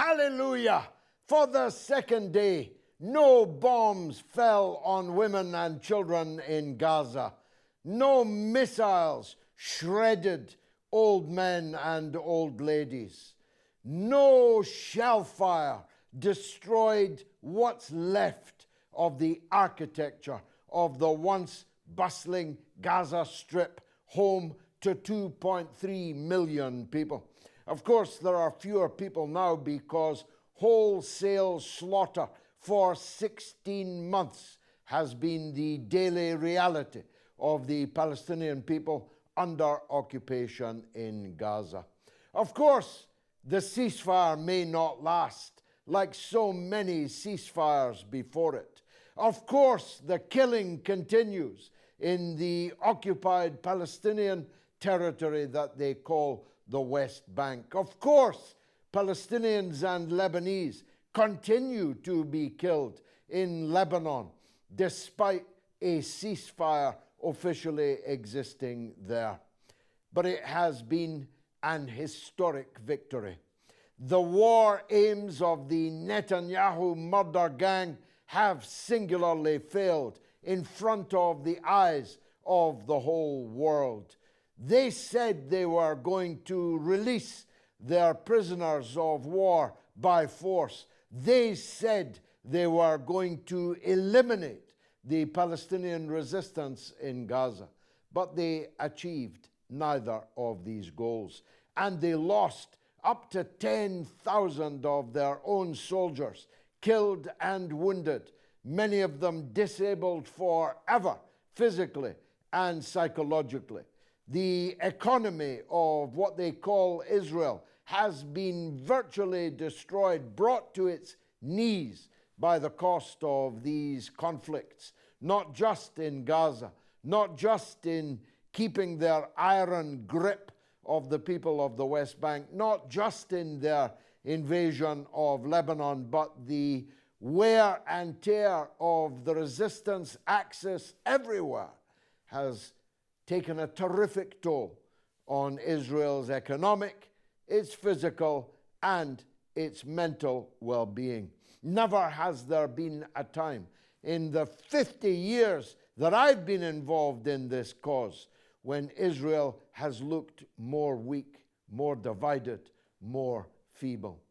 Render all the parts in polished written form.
Hallelujah! For the second day, no bombs fell on women and children in Gaza. No missiles shredded old men and old ladies. No shell fire destroyed what's left of the architecture of the once bustling Gaza Strip, home to 2.3 million people. Of course, there are fewer people now because wholesale slaughter for 16 months has been the daily reality of the Palestinian people under occupation in Gaza. Of course, the ceasefire may not last like so many ceasefires before it. Of course, the killing continues in the occupied Palestinian territory that they call the West Bank. Of course, Palestinians and Lebanese continue to be killed in Lebanon, despite a ceasefire officially existing there. But it has been an historic victory. The war aims of the Netanyahu murder gang have singularly failed in front of the eyes of the whole world. They said they were going to release their prisoners of war by force. They said they were going to eliminate the Palestinian resistance in Gaza. But they achieved neither of these goals. And they lost up to 10,000 of their own soldiers, killed and wounded, many of them disabled forever, physically and psychologically. The economy of what they call Israel has been virtually destroyed, brought to its knees by the cost of these conflicts, not just in Gaza, not just in keeping their iron grip of the people of the West Bank, not just in their invasion of Lebanon, but the wear and tear of the resistance axis everywhere has taken a terrific toll on Israel's economic, its physical, and its mental well-being. Never has there been a time in the 50 years that I've been involved in this cause when Israel has looked more weak, more divided, more feeble.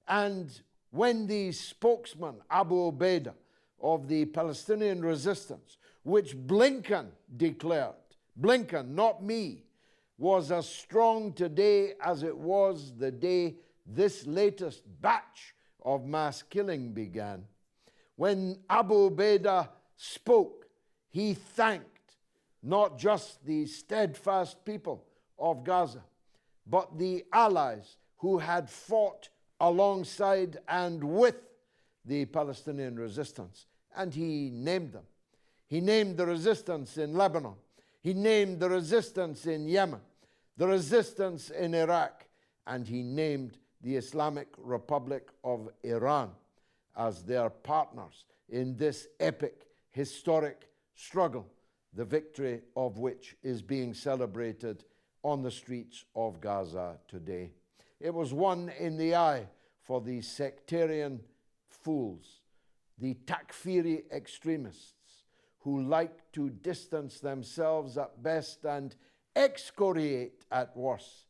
And when the spokesman, Abu Ubaidah, of the Palestinian resistance, which Blinken declared, Blinken, not me, was as strong today as it was the day this latest batch of mass killing began. When Abu Ubaidah spoke, he thanked not just the steadfast people of Gaza, but the allies who had fought alongside and with the Palestinian resistance. And he named them. He named the resistance in Lebanon. He named the resistance in Yemen, the resistance in Iraq, and he named the Islamic Republic of Iran as their partners in this epic, historic struggle, the victory of which is being celebrated on the streets of Gaza today. It was one in the eye for the sectarian fools, the Takfiri extremists, who like to distance themselves at best and excoriate at worst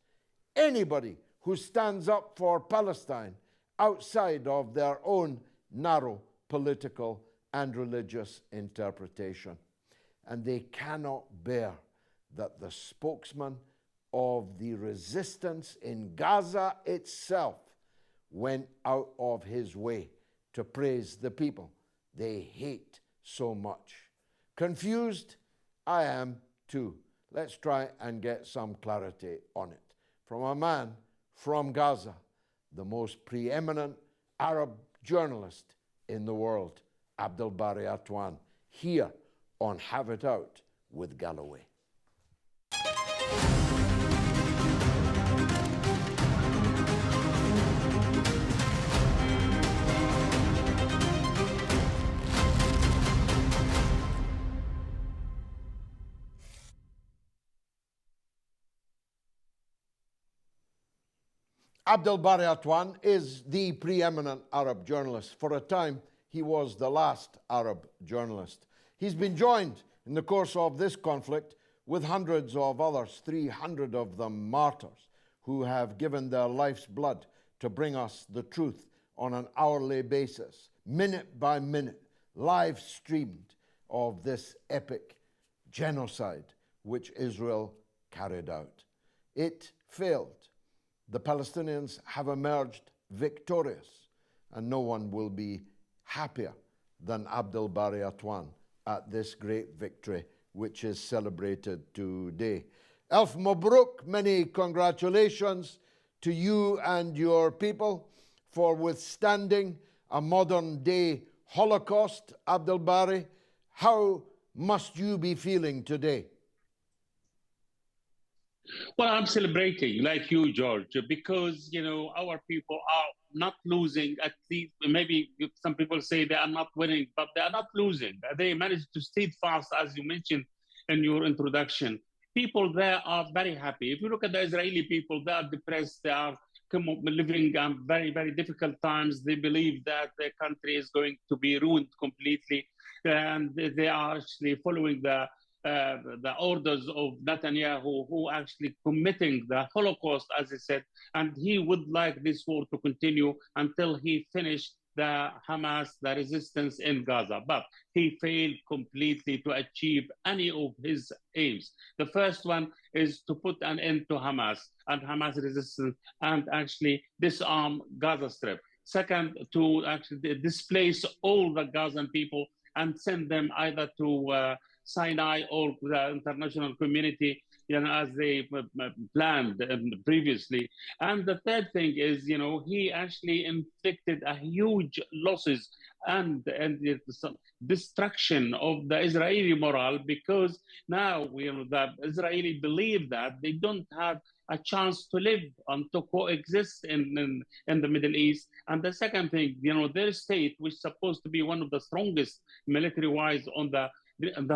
anybody who stands up for Palestine outside of their own narrow political and religious interpretation. And they cannot bear that the spokesman of the resistance in Gaza itself went out of his way to praise the people they hate so much. Confused? I am too. Let's try and get some clarity on it. From a man from Gaza, the most preeminent Arab journalist in the world, Abdel Bari Atwan, here on Have It Out with Galloway. Abdel Bari Atwan is the preeminent Arab journalist. For a time, he was the last Arab journalist. He's been joined in the course of this conflict with hundreds of others, 300 of them martyrs, who have given their life's blood to bring us the truth on an hourly basis, minute by minute, live streamed, of this epic genocide which Israel carried out. It failed. The Palestinians have emerged victorious, and no one will be happier than Abdel Bari Atwan at this great victory which is celebrated today. Elf Mabruk, many congratulations to you and your people for withstanding a modern day Holocaust. Abdel Bari, how must you be feeling today? Well, I'm celebrating like you, George, because our people are not losing. At least maybe some people say they are not winning, but they are not losing. They managed to stay fast, as you mentioned in your introduction. People there are very happy. If you look at the Israeli people, they are depressed. They are living very, very difficult times. They believe that their country is going to be ruined completely, and they are actually following the orders of Netanyahu, who actually committing the Holocaust, as he said, and he would like this war to continue until he finished the Hamas, the resistance in Gaza. But he failed completely to achieve any of his aims. The first one is to put an end to Hamas and Hamas resistance and actually disarm Gaza Strip. Second, to actually displace all the Gazan people and send them either to Sinai or the international community, as they planned previously. And the third thing is, he actually inflicted a huge losses and the destruction of the Israeli morale, because now the Israeli believe that they don't have a chance to live and to coexist in the Middle East. And the second thing, their state, which is supposed to be one of the strongest military-wise on the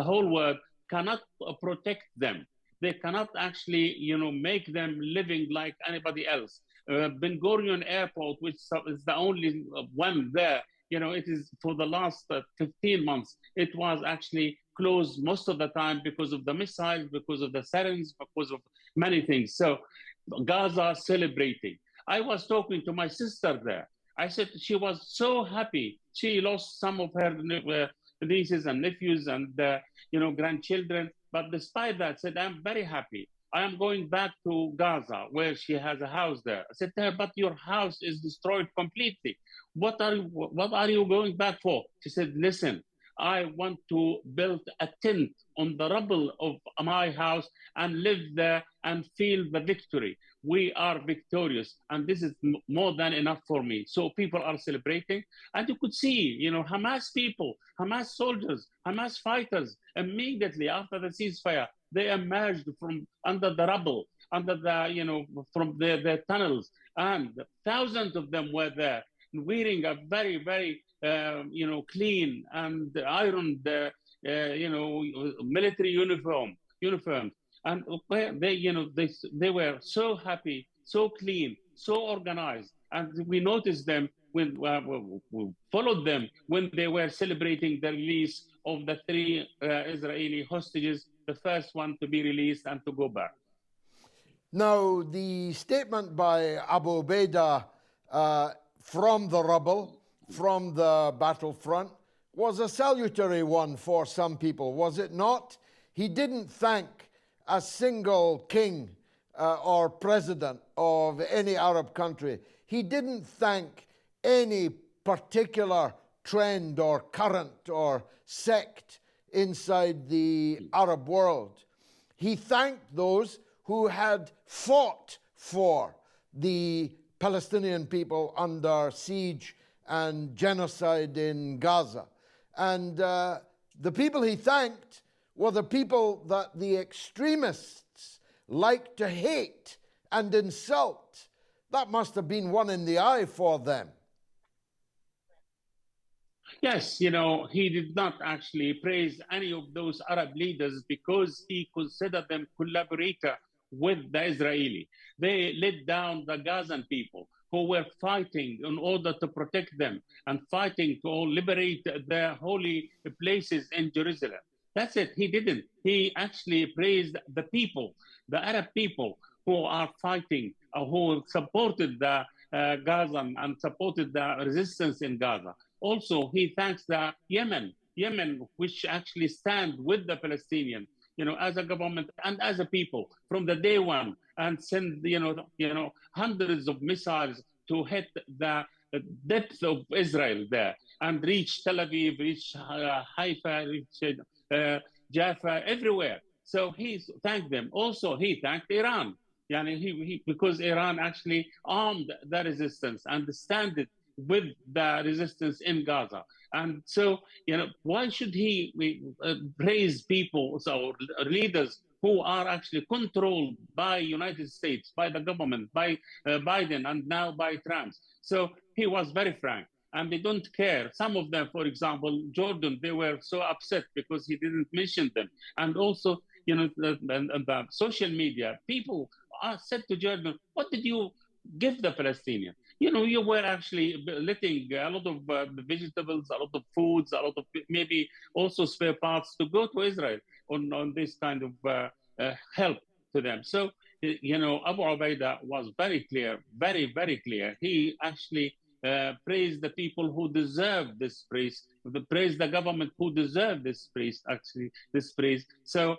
whole world, cannot protect them. They cannot actually, make them living like anybody else. Ben Gurion Airport, which is the only one there, it is for the last 15 months, it was actually closed most of the time because of the missiles, because of the sirens, because of many things. So Gaza celebrating. I was talking to my sister there. I said she was so happy. She lost some of her nieces and nephews and grandchildren, but despite that, said I'm very happy. I am going back to Gaza, where she has a house there. I said to her, but your house is destroyed completely. What are you going back for? She said, listen, I want to build a tent on the rubble of my house and live there and feel the victory. We are victorious, and this is more than enough for me. So people are celebrating, and you could see, Hamas people, Hamas soldiers, Hamas fighters, immediately after the ceasefire, they emerged from under the rubble, under the, from the tunnels, and thousands of them were there, wearing a very, very, clean and ironed, military uniforms. And they were so happy, so clean, so organized. And we noticed them when we followed them when they were celebrating the release of the three Israeli hostages, the first one to be released and to go back. Now, the statement by Abu Ubaidah from the rubble, from the battlefront, was a salutary one for some people, was it not? He didn't thank a single king or president of any Arab country. He didn't thank any particular trend or current or sect inside the Arab world. He thanked those who had fought for the Palestinian people under siege and genocide in Gaza. And the people he thanked were the people that the extremists like to hate and insult. That must have been one in the eye for them. Yes, he did not actually praise any of those Arab leaders because he considered them collaborator with the Israeli. They let down the Gazan people who were fighting in order to protect them and fighting to liberate the holy places in Jerusalem. That's it. He didn't. He actually praised the people, the Arab people who are fighting, who supported the Gaza and supported the resistance in Gaza. Also, he thanks the Yemen, which actually stand with the Palestinian, as a government and as a people from the day one, and send, hundreds of missiles to hit the depth of Israel there and reach Tel Aviv, reach Haifa, reach Jaffa, everywhere. So he thanked them. Also, he thanked Iran. Because Iran actually armed the resistance and standed with the resistance in Gaza. And so, why should he praise people or leaders who are actually controlled by United States, by the government, by Biden, and now by Trump? So he was very frank. And they don't care. Some of them, for example, Jordan, they were so upset because he didn't mention them. And also, the social media, people said to Jordan, what did you give the Palestinians? You were actually letting a lot of vegetables, a lot of foods, a lot of maybe also spare parts to go to Israel on this kind of help to them. So, Abu Ubaidah was very clear, very, very clear. He actually praise the people who deserve this praise, praise the government who deserve this praise, this praise. So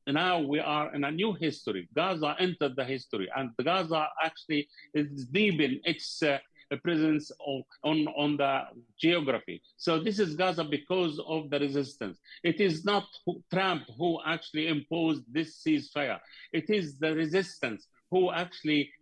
now we are in a new history. Gaza entered the history, and Gaza actually is deep in its presence on the geography. So this is Gaza because of the resistance. It is not Trump who actually imposed this ceasefire. It is the resistance who actually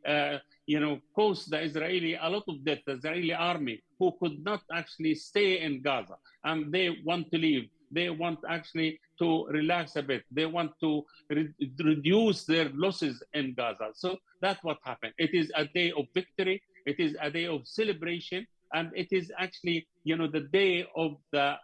caused the Israeli a lot of death, the Israeli army, who could not actually stay in Gaza. And they want to leave. They want actually to relax a bit. They want to reduce their losses in Gaza. So that's what happened. It is a day of victory. It is a day of celebration. And it is actually, the day of the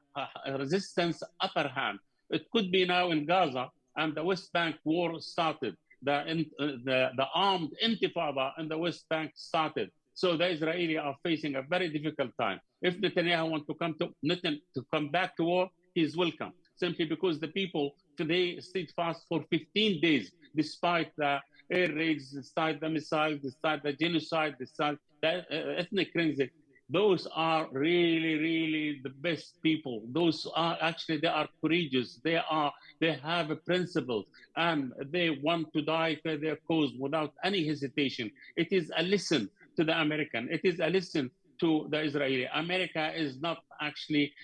resistance upper hand. It could be now in Gaza, and the West Bank war started. The armed intifada in the West Bank started. So the Israelis are facing a very difficult time. If Netanyahu wants to come back to war, he's welcome. Simply because the people today stayed fast for 15 days, despite the air raids, despite the missiles, despite the genocide, despite the ethnic cleansing. Those are really, really the best people. Those are actually, they are courageous. They have a principle, and they want to die for their cause without any hesitation. It is a lesson to the American. It is a lesson to the Israeli. America is not actually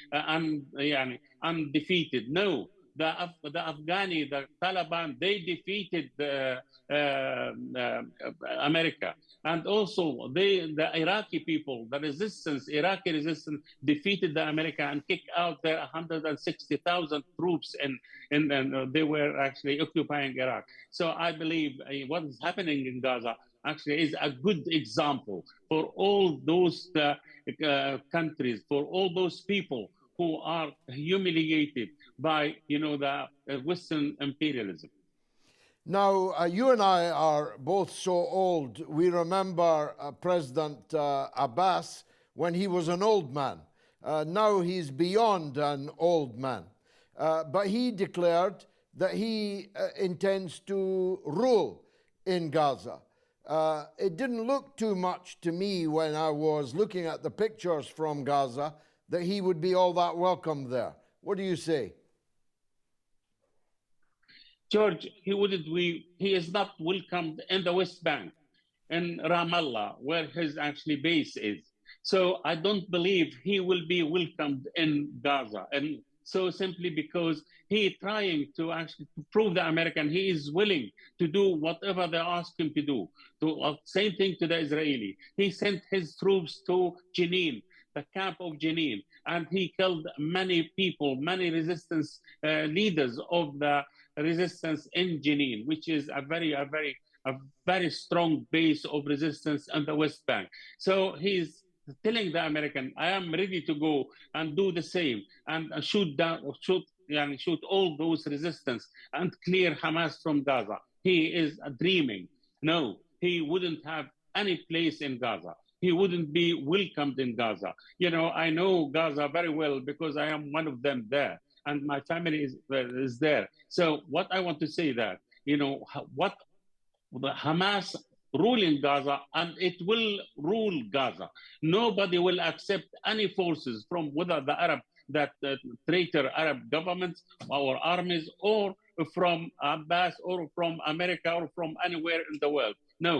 undefeated. No, the Afghani, the Taliban, they defeated America. And also the Iraqi people, the Iraqi resistance defeated the America and kicked out their 160,000 troops, and they were actually occupying Iraq. So I believe what is happening in Gaza actually is a good example for all those countries, for all those people who are humiliated by, the Western imperialism. Now, you and I are both so old. We remember President Abbas when he was an old man. Now he's beyond an old man. But he declared that he intends to rule in Gaza. It didn't look too much to me when I was looking at the pictures from Gaza that he would be all that welcome there. What do you say? George, he is not welcomed in the West Bank, in Ramallah, where his actually base is. So I don't believe he will be welcomed in Gaza. And so simply because he is trying to actually prove the American he is willing to do whatever they ask him to do. Same thing to the Israeli. He sent his troops to Jenin, the camp of Jenin, and he killed many people, many resistance leaders of the resistance in Jenin, which is a very strong base of resistance in the West Bank. So he's telling the American, I am ready to go and do the same and shoot all those resistance and clear Hamas from Gaza. he is dreaming. No, he wouldn't have any place in Gaza. He wouldn't be welcomed in Gaza. I know Gaza very well because I am one of them there, and my family is there. So what I want to say that, what the Hamas ruling Gaza, and it will rule Gaza. Nobody will accept any forces from whether the that traitor Arab governments or armies, or from Abbas, or from America, or from anywhere in the world. No,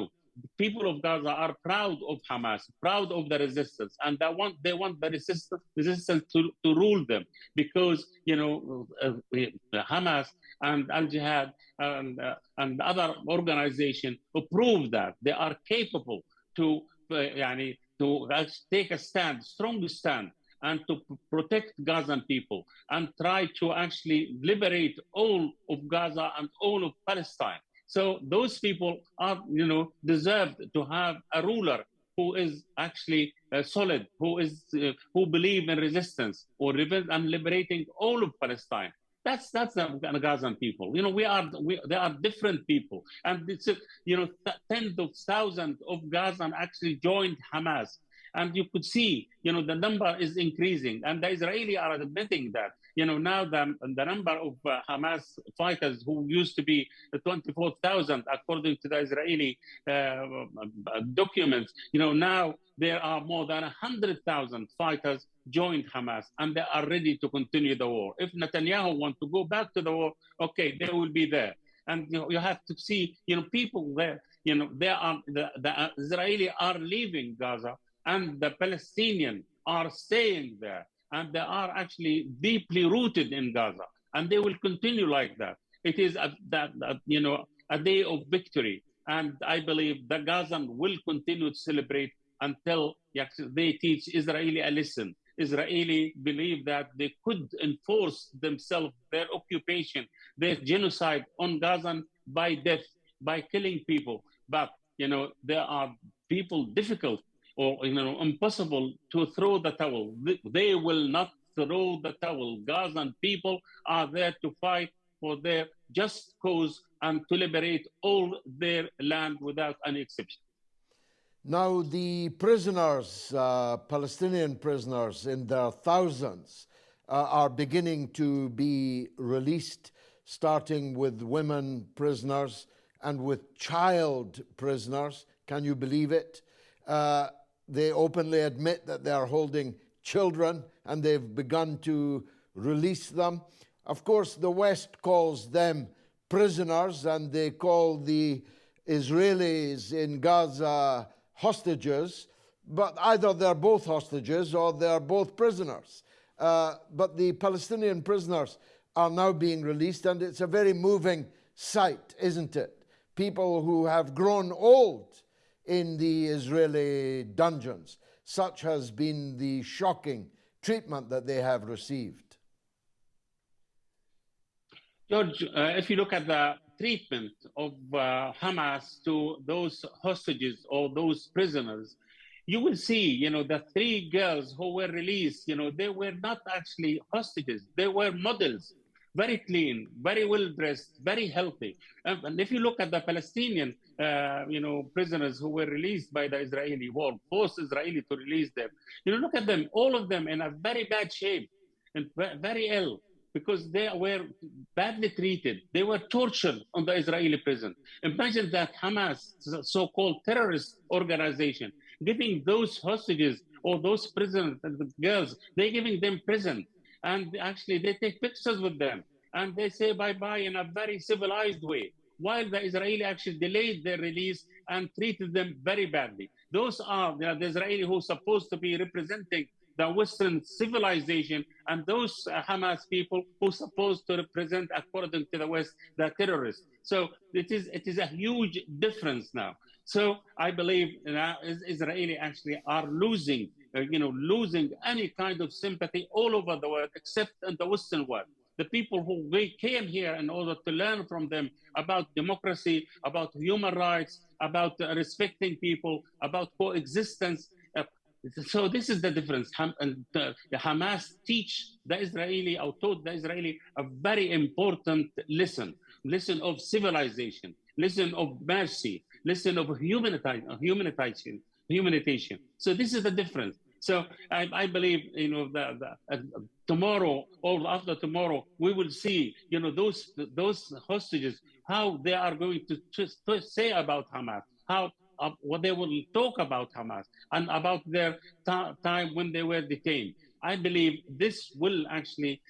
people of Gaza are proud of Hamas, proud of the resistance, and they want the resistance to rule them, because Hamas and Al Jihad and other organizations prove that they are capable to to take a stand, strong stand, and to protect Gazan people and try to actually liberate all of Gaza and all of Palestine. So those people are, deserved to have a ruler who is actually solid, who believe in resistance or and liberating all of Palestine. That's the Gazan people. They are different people, and it's tens of thousands of Gazan actually joined Hamas. And you could see, the number is increasing, and the Israelis are admitting that. Now the number of Hamas fighters, who used to be 24,000 according to the Israeli documents, now there are more than 100,000 fighters joined Hamas, and they are ready to continue the war. If Netanyahu wants to go back to the war, okay, they will be there. And you have to see, people there, they are the Israelis are leaving Gaza, and the Palestinians are staying there, and they are actually deeply rooted in Gaza, and they will continue like that. It is a day of victory, and I believe the Gazan will continue to celebrate until they teach Israeli a lesson. Israeli believe that they could enforce themselves, their occupation, their genocide on Gazan by death, by killing people. But there are people difficult or impossible to throw the towel. They will not throw the towel. Gazan people are there to fight for their just cause and to liberate all their land without any exception. Now, the prisoners, Palestinian prisoners in their thousands, are beginning to be released, starting with women prisoners and with child prisoners. Can you believe it? They openly admit that they are holding children, and they've begun to release them. Of course, the West calls them prisoners, and they call the Israelis in Gaza hostages, but either they're both hostages or they're both prisoners. But the Palestinian prisoners are now being released, and it's a very moving sight, isn't it? People who have grown old in the Israeli dungeons. Such has been the shocking treatment that they have received. George, if you look at the treatment of Hamas to those hostages or those prisoners, you will see, the three girls who were released, they were not actually hostages. They were models, very clean, very well dressed, very healthy. And if you look at the Palestinian, prisoners who were released by the Israeli war, forced Israeli to release them, look at them, all of them in a very bad shape and very ill, because they were badly treated. They were tortured on the Israeli prison. Imagine that Hamas, so-called terrorist organization, giving those hostages or those prisoners, the girls, they're giving them prison. And actually they take pictures with them and they say bye-bye in a very civilized way, while the Israeli actually delayed their release and treated them very badly. Those are the Israeli who are supposed to be representing the Western civilization, and those Hamas people who are supposed to represent, according to the West, the terrorists. So it is a huge difference now. So I believe now Israeli actually are losing, losing any kind of sympathy all over the world, except in the Western world. The people who came here in order to learn from them about democracy, about human rights, about respecting people, about coexistence. So this is the difference. The Hamas taught the Israeli a very important lesson of civilization, listen of mercy, listen of humanitarian. So this is the difference. So I believe, tomorrow or after tomorrow, we will see, those hostages, how they are going to say about Hamas, how what they will talk about Hamas and about their time when they were detained. I believe this will actually,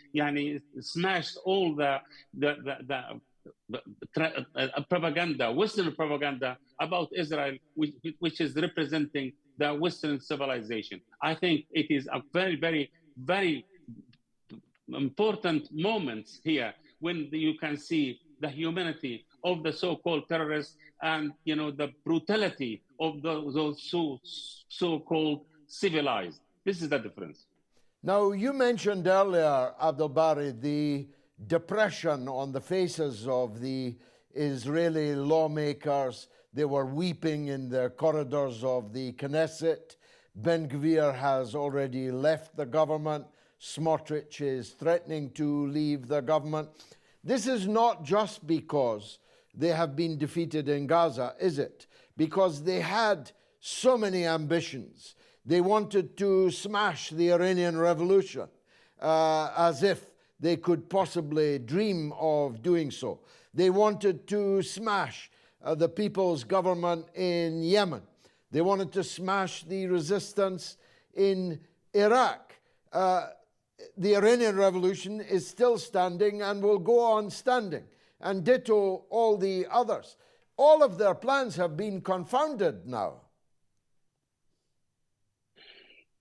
smash all the propaganda, Western propaganda about Israel, which is representing the Western civilization. I think it is a very, very, very important moments here when you can see the humanity of the so-called terrorists and the brutality of those so-called civilized. This is the difference. Now, you mentioned earlier, Abdel Bari, the depression on the faces of the Israeli lawmakers. They were weeping in the corridors of the Knesset. Ben Gvir has already left the government. Smotrich is threatening to leave the government. This is not just because they have been defeated in Gaza, is it? Because they had so many ambitions. They wanted to smash the Iranian Revolution, as if they could possibly dream of doing so. They wanted to smash the people's government in Yemen. They wanted to smash the resistance in Iraq. The Iranian Revolution is still standing and will go on standing, and ditto all the others. All of their plans have been confounded now.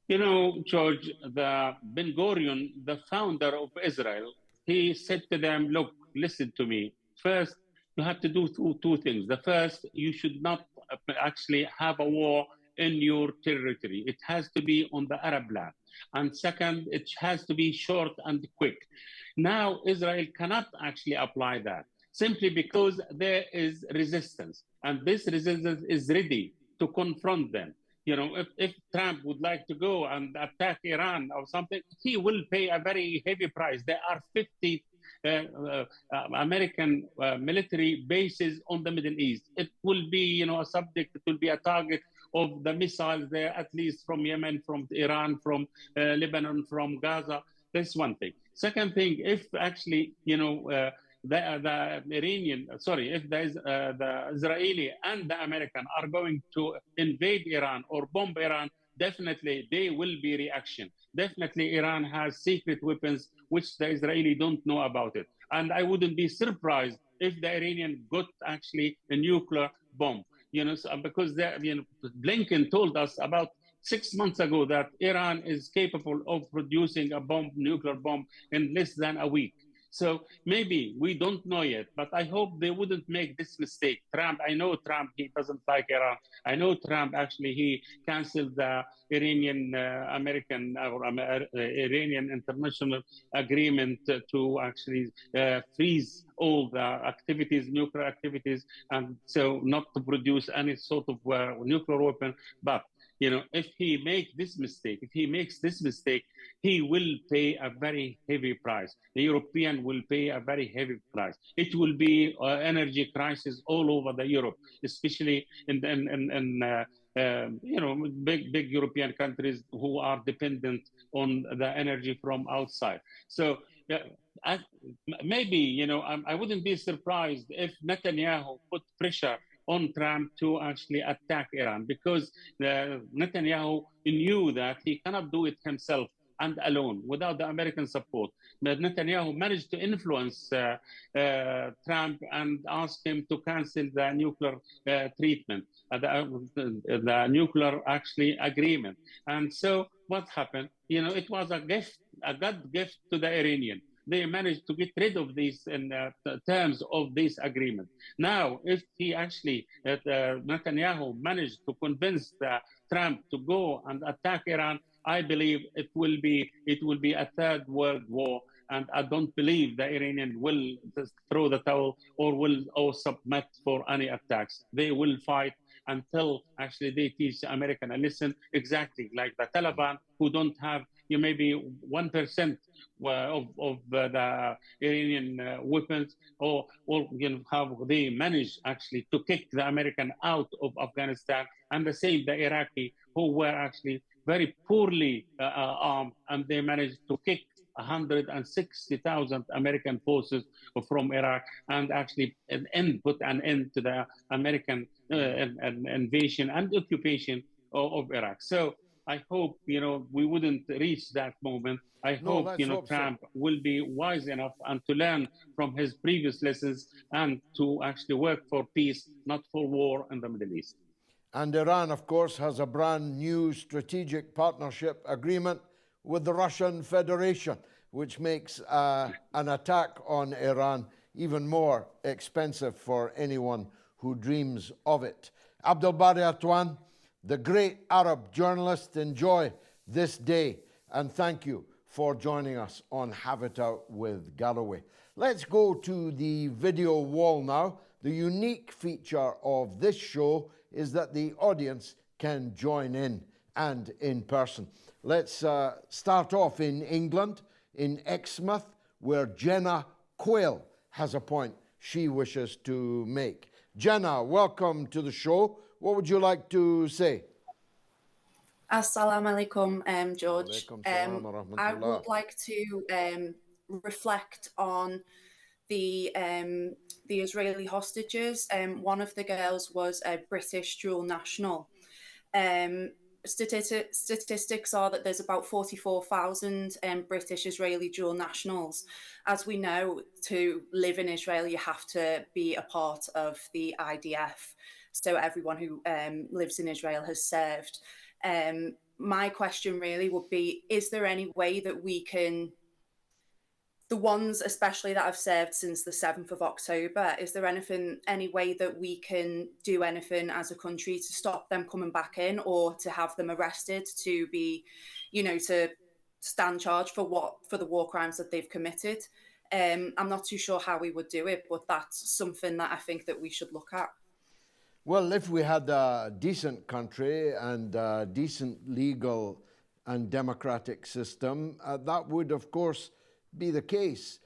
George, the Ben Gurion, the founder of Israel, he said to them, look, listen to me. First, you have to do two things. The first, you should not actually have a war in your territory. It has to be on the Arab land. And second, it has to be short and quick. Now, Israel cannot actually apply that simply because there is resistance. And this resistance is ready to confront them. If Trump would like to go and attack Iran or something, he will pay a very heavy price. There are 50 American military bases on the Middle East. It will be, a subject, it will be a target of the missiles there, at least from Yemen, from Iran, from Lebanon, from Gaza. That's one thing. Second thing, if actually, if the Israeli and the American are going to invade Iran or bomb Iran, definitely there will be reaction. Definitely Iran has secret weapons which the Israeli don't know about it. And I wouldn't be surprised if the Iranian got actually a nuclear bomb. Because Blinken told us about 6 months ago that Iran is capable of producing a nuclear bomb in less than a week. So maybe we don't know yet, but I hope they wouldn't make this mistake. I know Trump, he doesn't like Iran. I know Trump, actually, he canceled the Iranian-American or Iranian international agreement to actually freeze all the activities, nuclear activities, and so not to produce any sort of nuclear weapon. But if he makes this mistake, he will pay a very heavy price. The European will pay a very heavy price. It will be energy crisis all over the Europe, especially in big European countries who are dependent on the energy from outside. So maybe I wouldn't be surprised if Netanyahu put pressure on Trump to actually attack Iran, because Netanyahu knew that he cannot do it himself and alone without the American support. But Netanyahu managed to influence Trump and ask him to cancel the nuclear treatment, the nuclear actually agreement. And so what happened? It was a gift, a God gift to the Iranian. They managed to get rid of these in terms of this agreement. Now, if he actually, Netanyahu managed to convince Trump to go and attack Iran, I believe it will be a third world war. And I don't believe the Iranian will just throw the towel or submit for any attacks. They will fight until actually they teach the American a lesson, exactly like the Taliban, who don't have maybe 1% of the Iranian weapons, or how they managed actually to kick the American out of Afghanistan, and the same the Iraqi, who were actually very poorly armed, and they managed to kick 160,000 American forces from Iraq, and actually put an end to the American invasion and occupation of Iraq. So I hope, we wouldn't reach that moment. I hope, Trump will be wise enough and to learn from his previous lessons and to actually work for peace, not for war in the Middle East. And Iran, of course, has a brand new strategic partnership agreement with the Russian Federation, which makes an attack on Iran even more expensive for anyone who dreams of it. Abdel Bari Atwan, the great Arab journalist, enjoy this day, and thank you for joining us on Have It Out with Galloway. Let's go to the video wall now. The unique feature of this show is that the audience can join in and in person. Let's start off in England, in Exmouth, where Jenna Quayle has a point she wishes to make. Jenna, welcome to the show. What would you like to say? Assalamu alaikum, George. I would like to reflect on the Israeli hostages. One of the girls was a British dual national. Statistics are that there's about 44,000 British Israeli dual nationals. As we know, to live in Israel, you have to be a part of the IDF. So everyone who lives in Israel has served. My question really would be, is there any way that we can, the ones especially that have served since the 7th of October, is there any way that we can do anything as a country to stop them coming back in, or to have them arrested, to be, to stand charged for the war crimes that they've committed? I'm not too sure how we would do it, but that's something that I think that we should look at. Well, if we had a decent country and a decent legal and democratic system, that would, of course, be the case.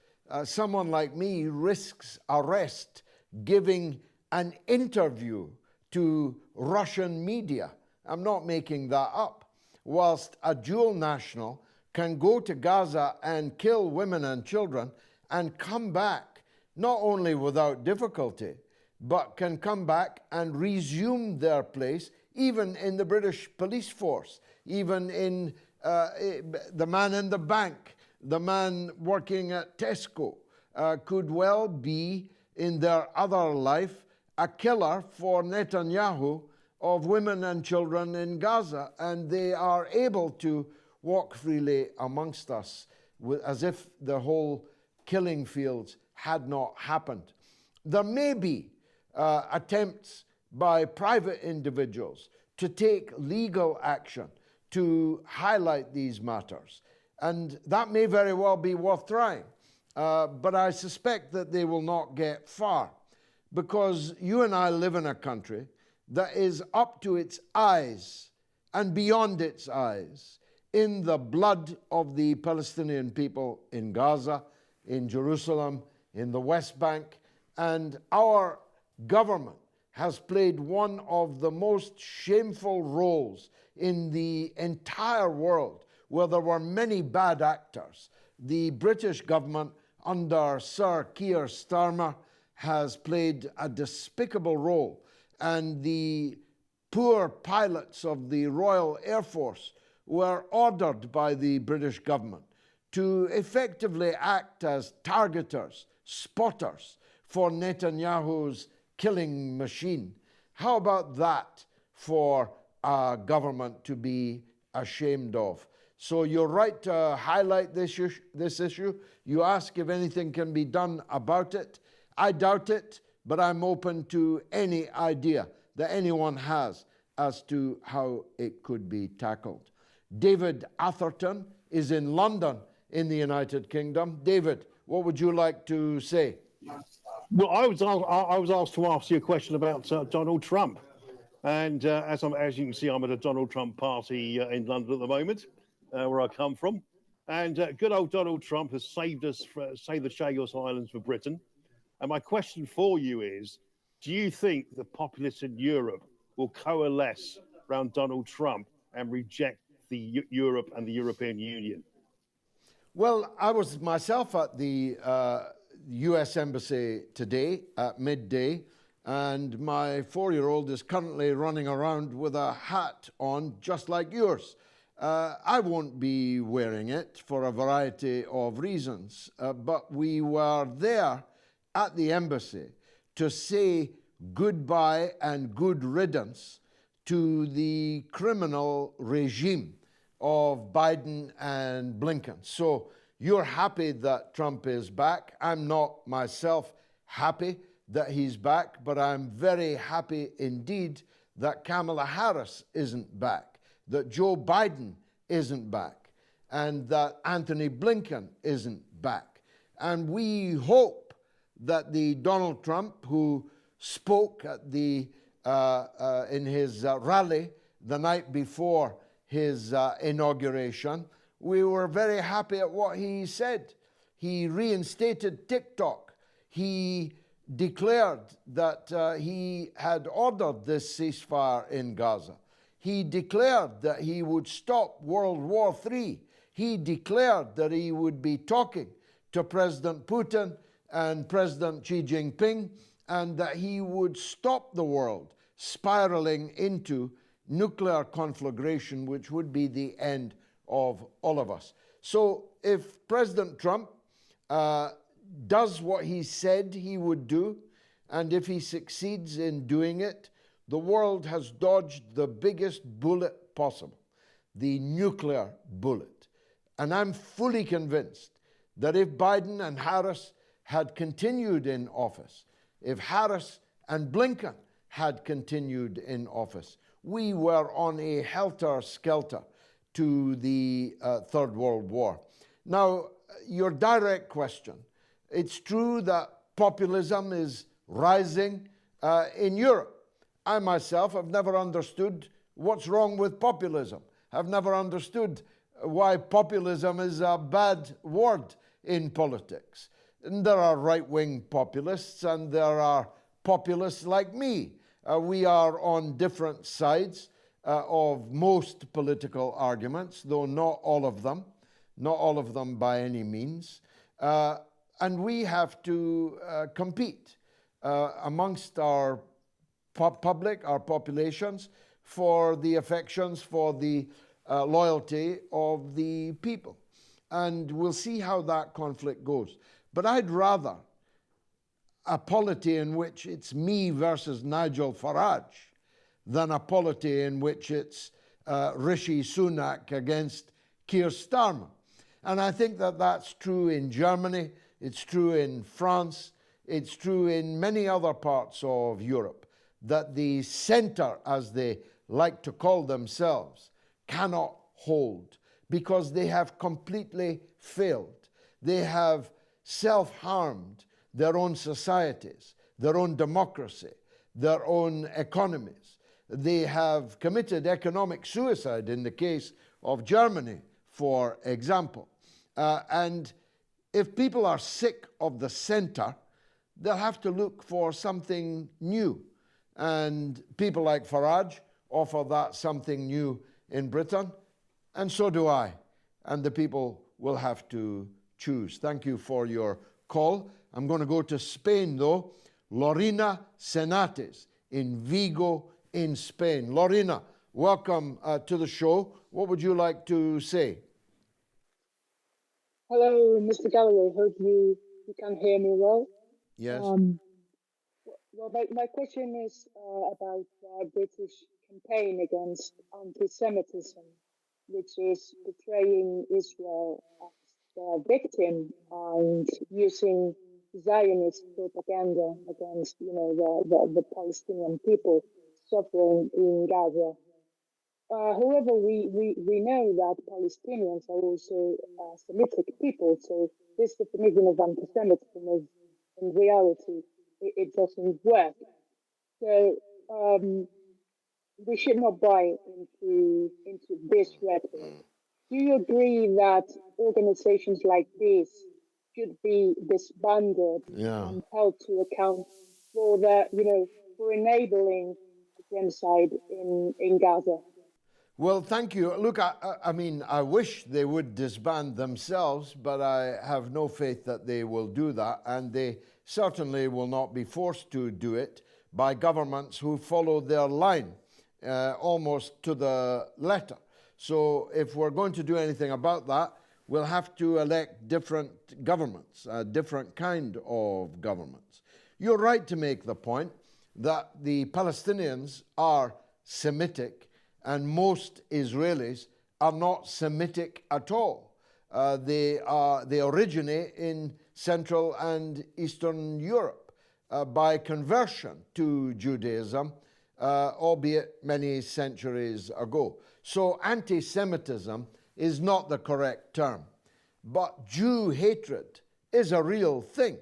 Someone like me risks arrest giving an interview to Russian media. I'm not making that up. Whilst a dual national can go to Gaza and kill women and children and come back, not only without difficulty, but can come back and resume their place, even in the British police force, even in the man in the bank, the man working at Tesco, could well be in their other life a killer for Netanyahu of women and children in Gaza, and they are able to walk freely amongst us as if the whole killing fields had not happened. There may be attempts by private individuals to take legal action to highlight these matters, and that may very well be worth trying, but I suspect that they will not get far, because you and I live in a country that is up to its eyes and beyond its eyes in the blood of the Palestinian people in Gaza, in Jerusalem, in the West Bank, and our government has played one of the most shameful roles in the entire world, where there were many bad actors. The British government under Sir Keir Starmer has played a despicable role, and the poor pilots of the Royal Air Force were ordered by the British government to effectively act as targeters, spotters for Netanyahu's killing machine. How about that for a government to be ashamed of? So you're right to highlight this issue. You ask if anything can be done about it. I doubt it, but I'm open to any idea that anyone has as to how it could be tackled. David Atherton is in London in the United Kingdom. David, what would you like to say? Well, I was asked to ask you a question about Donald Trump. And as you can see, I'm at a Donald Trump party in London at the moment. where I come from. And good old Donald Trump has saved the Chagos Islands for Britain. And my question for you is, do you think the populists in Europe will coalesce around Donald Trump and reject the Europe and the European Union? Well, I was myself at the US Embassy today at midday, and my 4-year-old is currently running around with a hat on just like yours. I won't be wearing it for a variety of reasons, but we were there at the embassy to say goodbye and good riddance to the criminal regime of Biden and Blinken. So you're happy that Trump is back. I'm not myself happy that he's back, but I'm very happy indeed that Kamala Harris isn't back, that Joe Biden isn't back, and that Anthony Blinken isn't back. And we hope that the Donald Trump who spoke at the in his rally the night before his inauguration, we were very happy at what he said. He reinstated TikTok. He declared that he had ordered this ceasefire in Gaza. He declared that he would stop World War III. He declared that he would be talking to President Putin and President Xi Jinping, and that he would stop the world spiraling into nuclear conflagration, which would be the end of all of us. So if President Trump does what he said he would do, and if he succeeds in doing it, the world has dodged the biggest bullet possible, the nuclear bullet. And I'm fully convinced that if Biden and Harris had continued in office, if Harris and Blinken had continued in office, we were on a helter-skelter to the Third World War. Now, your direct question, it's true that populism is rising in Europe. I myself have never understood what's wrong with populism. I've never understood why populism is a bad word in politics. And there are right-wing populists and there are populists like me. We are on different sides of most political arguments, though not all of them by any means. And we have to compete amongst our public, our populations, for the affections, for the loyalty of the people. And we'll see how that conflict goes. But I'd rather a polity in which it's me versus Nigel Farage than a polity in which it's Rishi Sunak against Keir Starmer. And I think that that's true in Germany, it's true in France, it's true in many other parts of Europe, that the centre, as they like to call themselves, cannot hold because they have completely failed. They have self-harmed their own societies, their own democracy, their own economies. They have committed economic suicide in the case of Germany, for example. And if people are sick of the centre, they'll have to look for something new. And people like Farage offer that something new in Britain, and so do I. And the people will have to choose. Thank you for your call. I'm going to go to Spain, though. Lorena Senates in Vigo, in Spain. Lorena, welcome to the show. What would you like to say? Hello, Mr. Galloway. Hope you can hear me well. Yes. Well, my question is about the British campaign against anti-Semitism, which is portraying Israel as the victim and using Zionist propaganda against, the Palestinian people suffering in Gaza. However, we know that Palestinians are also Semitic people, so this definition of anti-Semitism is, in reality, it doesn't work. So we should not buy into this rhetoric. Do you agree that organizations like this should be disbanded and held to account for for enabling genocide in Gaza? Well, thank you. Look, I mean, I wish they would disband themselves, but I have no faith that they will do that, and they certainly will not be forced to do it by governments who follow their line almost to the letter. So if we're going to do anything about that, we'll have to elect different governments, a different kind of governments. You're right to make the point that the Palestinians are Semitic, and most Israelis are not Semitic at all. They originate in Central and Eastern Europe by conversion to Judaism, albeit many centuries ago. So anti-Semitism is not the correct term, but Jew hatred is a real thing.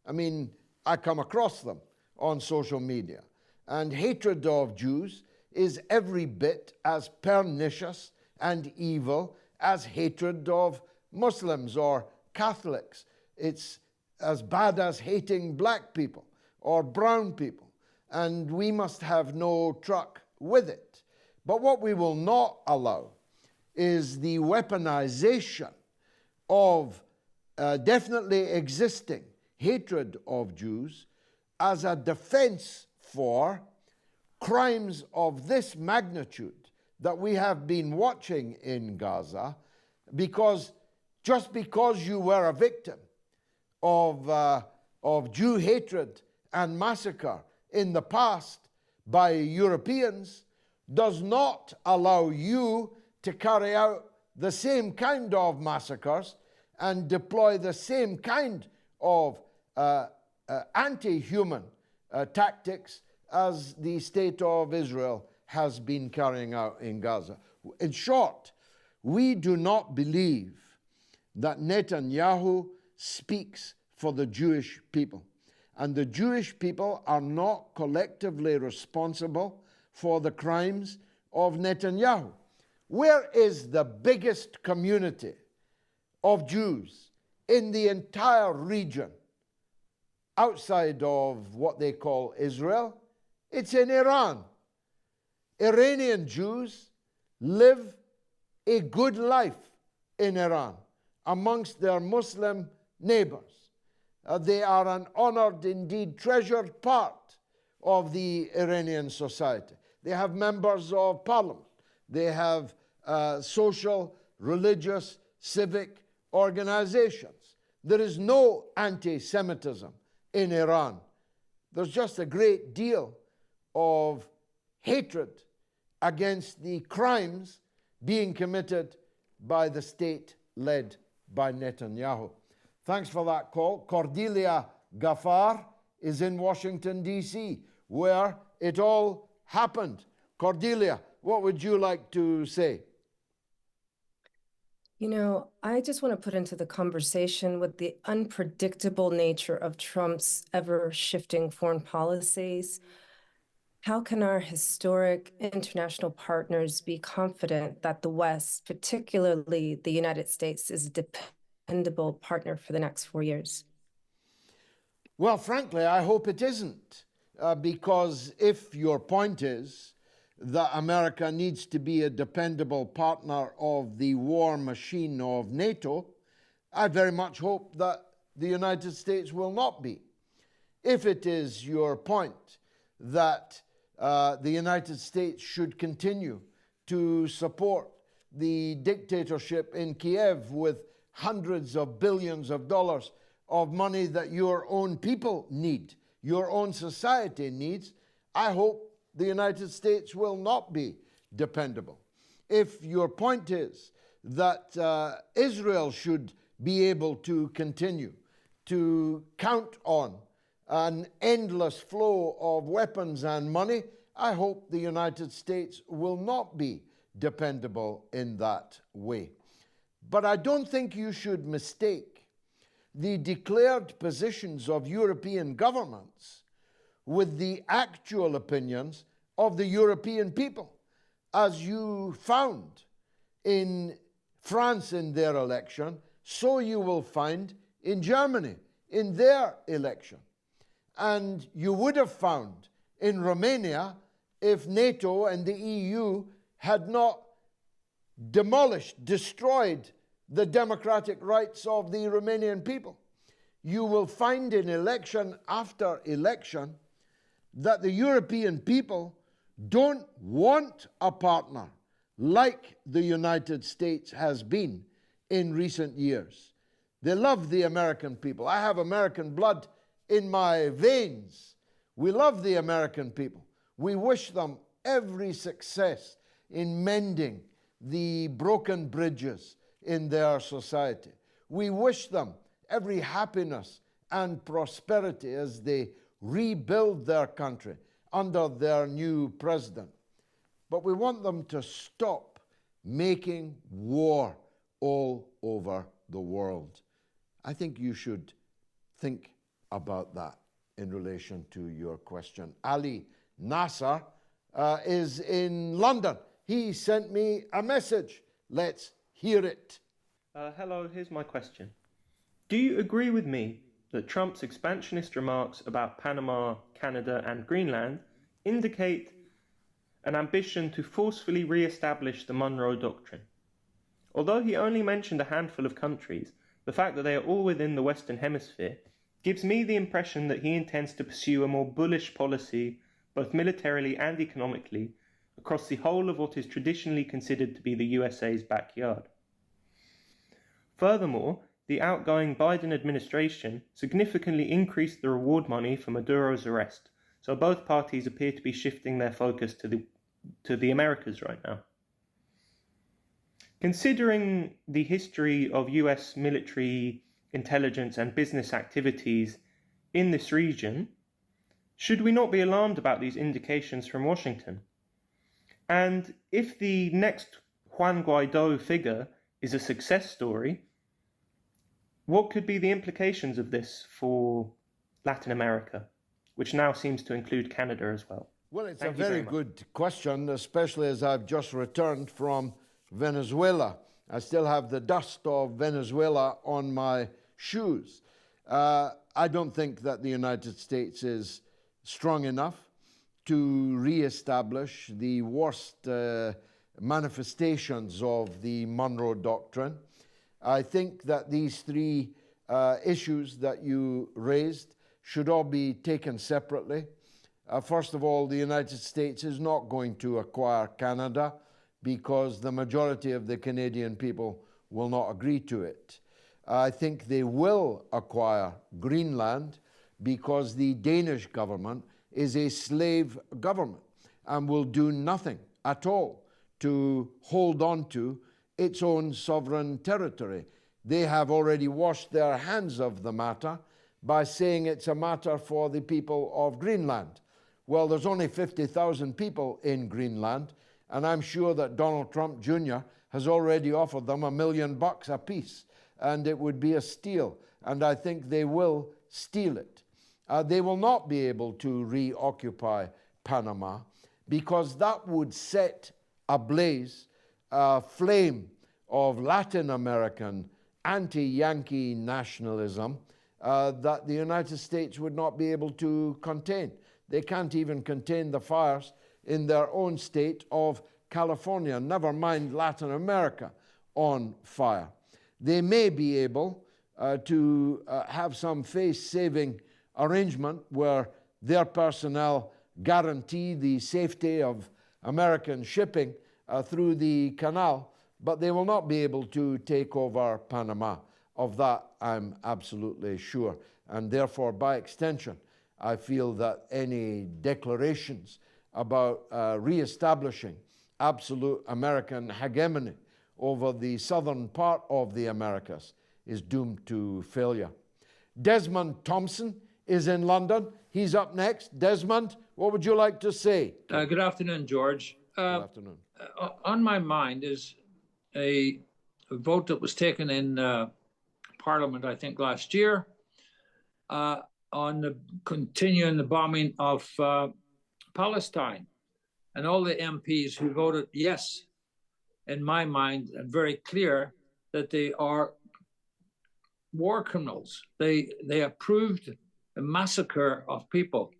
I mean, I come across them on social media, and hatred of Jews is every bit as pernicious and evil as hatred of Muslims or Catholics. It's as bad as hating black people or brown people, and we must have no truck with it. But what we will not allow is the weaponization of definitely existing hatred of Jews as a defense for crimes of this magnitude that we have been watching in Gaza, because just because you were a victim of Jew hatred and massacre in the past by Europeans does not allow you to carry out the same kind of massacres and deploy the same kind of anti-human tactics as the state of Israel has been carrying out in Gaza. In short, we do not believe that Netanyahu speaks for the Jewish people. And the Jewish people are not collectively responsible for the crimes of Netanyahu. Where is the biggest community of Jews in the entire region outside of what they call Israel? It's in Iran. Iranian Jews live a good life in Iran amongst their Muslim neighbors. They are an honored, indeed treasured part of the Iranian society. They have members of parliament. They have social, religious, civic organizations. There is no anti-Semitism in Iran. There's just a great deal of hatred against the crimes being committed by the state led by Netanyahu. Thanks for that call. Cordelia Ghaffar is in Washington, D.C., where it all happened. Cordelia, what would you like to say? You know, I just want to put into the conversation with the unpredictable nature of Trump's ever-shifting foreign policies. How can our historic international partners be confident that the West, particularly the United States, is a dependable partner for the next 4 years? Well, frankly, I hope it isn't, because if your point is that America needs to be a dependable partner of the war machine of NATO, I very much hope that the United States will not be. If it is your point that the United States should continue to support the dictatorship in Kiev with hundreds of billions of dollars of money that your own people need, your own society needs, I hope the United States will not be dependable. If your point is that Israel should be able to continue to count on an endless flow of weapons and money, I hope the United States will not be dependable in that way. But I don't think you should mistake the declared positions of European governments with the actual opinions of the European people, as you found in France in their election, so you will find in Germany in their election. And you would have found in Romania if NATO and the EU had not demolished, destroyed the democratic rights of the Romanian people. You will find in election after election that the European people don't want a partner like the United States has been in recent years. They love the American people. I have American blood in my veins. We love the American people. We wish them every success in mending the broken bridges in their society. We wish them every happiness and prosperity as they rebuild their country under their new president. But we want them to stop making war all over the world. I think you should think about that in relation to your question. Ali Nasser is in London. He sent me a message. Let's hear it. Hello, here's my question. Do you agree with me that Trump's expansionist remarks about Panama, Canada, and Greenland indicate an ambition to forcefully re-establish the Monroe Doctrine? Although he only mentioned a handful of countries, the fact that they are all within the Western Hemisphere gives me the impression that he intends to pursue a more bullish policy, both militarily and economically, across the whole of what is traditionally considered to be the USA's backyard. Furthermore, the outgoing Biden administration significantly increased the reward money for Maduro's arrest, so both parties appear to be shifting their focus to the Americas right now. Considering the history of US military intelligence and business activities in this region, should we not be alarmed about these indications from Washington? And if the next Juan Guaido figure is a success story, what could be the implications of this for Latin America, which now seems to include Canada as well? Well, it's a very good question, especially as I've just returned from Venezuela. I still have the dust of Venezuela on my shoes. I don't think that the United States is strong enough to re-establish the worst manifestations of the Monroe Doctrine. I think that these three issues that you raised should all be taken separately. First of all, the United States is not going to acquire Canada because the majority of the Canadian people will not agree to it. I think they will acquire Greenland because the Danish government is a slave government and will do nothing at all to hold on to its own sovereign territory. They have already washed their hands of the matter by saying it's a matter for the people of Greenland. Well, there's only 50,000 people in Greenland, and I'm sure that Donald Trump Jr. has already offered them $1 million apiece, and it would be a steal, and I think they will steal it. They will not be able to reoccupy Panama because that would set ablaze a flame of Latin American anti-Yankee nationalism that the United States would not be able to contain. They can't even contain the fires in their own state of California, never mind Latin America on fire. They may be able to have some face-saving arrangement where their personnel guarantee the safety of American shipping through the canal, but they will not be able to take over Panama. Of that, I'm absolutely sure. And therefore, by extension, I feel that any declarations about re-establishing absolute American hegemony over the southern part of the Americas is doomed to failure. Desmond Thompson is in London. He's up next. Desmond, what would you like to say? Good afternoon, George. Good afternoon. On my mind is a vote that was taken in Parliament, I think, last year on continuing the bombing of Palestine. And all the MPs who voted yes, in my mind, and very clear, that they are war criminals. They approved a massacre of people.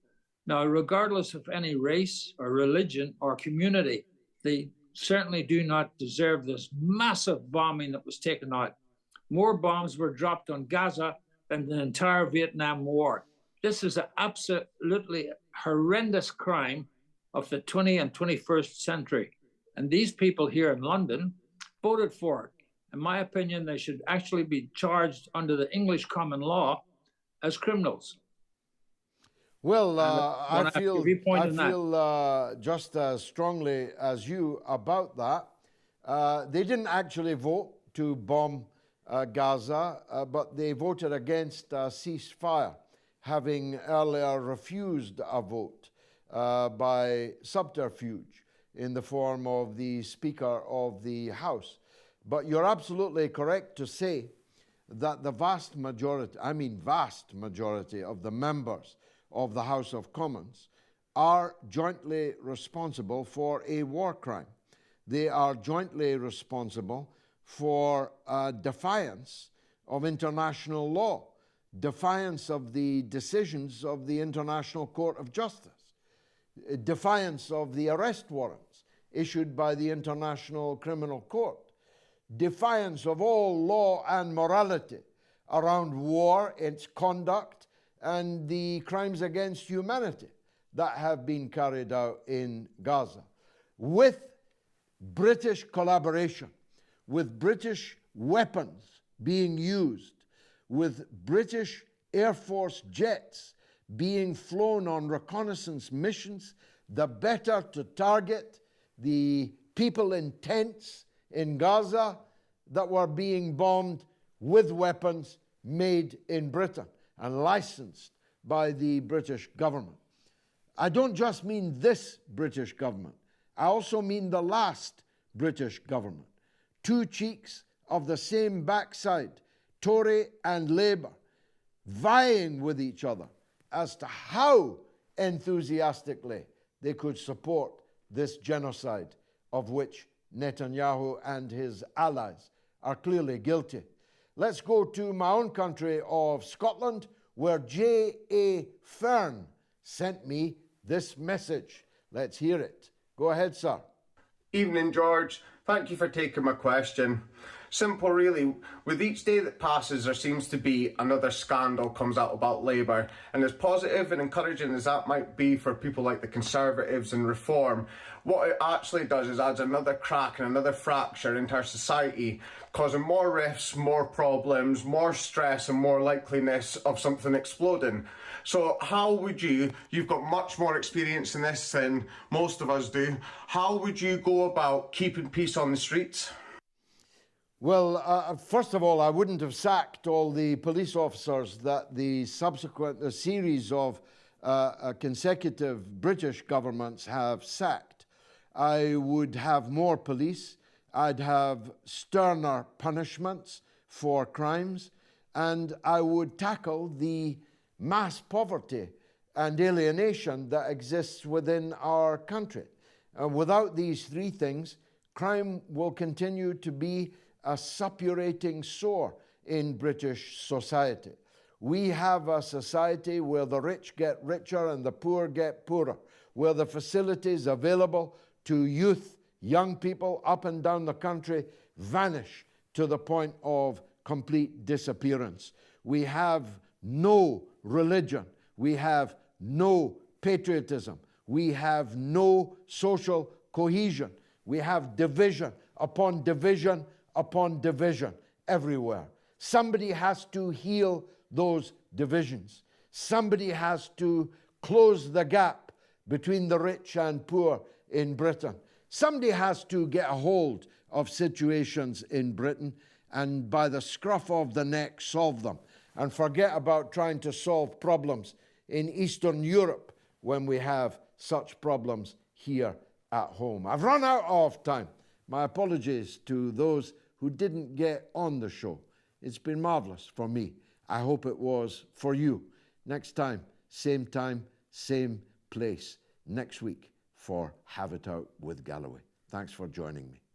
Now, regardless of any race or religion or community, they certainly do not deserve this massive bombing that was taken out. More bombs were dropped on Gaza than the entire Vietnam War. This is an absolutely horrendous crime of the 20th and 21st century. And these people here in London voted for it. In my opinion, they should actually be charged under the English common law as criminals. Well, I feel just as strongly as you about that. They didn't actually vote to bomb Gaza, but they voted against a ceasefire, having earlier refused a vote by subterfuge in the form of the Speaker of the House. But you're absolutely correct to say that the vast majority of the members of the House of Commons are jointly responsible for a war crime. They are jointly responsible for defiance of international law, defiance of the decisions of the International Court of Justice, defiance of the arrest warrants issued by the International Criminal Court, defiance of all law and morality around war, its conduct, and the crimes against humanity that have been carried out in Gaza. With British collaboration, with British weapons being used, with British Air Force jets being flown on reconnaissance missions, the better to target the people in tents in Gaza that were being bombed with weapons made in Britain and licensed by the British government. I don't just mean this British government. I also mean the last British government. Two cheeks of the same backside, Tory and Labour, vying with each other as to how enthusiastically they could support this genocide of which Netanyahu and his allies are clearly guilty. Let's go to my own country of Scotland, where J.A. Fern sent me this message. Let's hear it. Go ahead, sir. Evening, George. Thank you for taking my question. Simple, really. With each day that passes, there seems to be another scandal comes out about Labour. And as positive and encouraging as that might be for people like the Conservatives and Reform, what it actually does is adds another crack and another fracture into our society, causing more rifts, more problems, more stress and more likeliness of something exploding. So how would you've got much more experience in this than most of us do, how would you go about keeping peace on the streets? Well, first of all, I wouldn't have sacked all the police officers that the subsequent series of consecutive British governments have sacked. I would have more police. I'd have sterner punishments for crimes, and I would tackle the mass poverty and alienation that exists within our country. Without these three things, crime will continue to be a suppurating sore in British society. We have a society where the rich get richer and the poor get poorer, where the facilities available to youth, young people up and down the country vanish to the point of complete disappearance. We have no religion. We have no patriotism. We have no social cohesion. We have division upon division upon division everywhere. Somebody has to heal those divisions. Somebody has to close the gap between the rich and poor in Britain. Somebody has to get a hold of situations in Britain and by the scruff of the neck solve them, and forget about trying to solve problems in Eastern Europe when we have such problems here at home. I've run out of time. My apologies to those who didn't get on the show. It's been marvelous for me. I hope it was for you. Next time, same place, next week for Have It Out with Galloway. Thanks for joining me.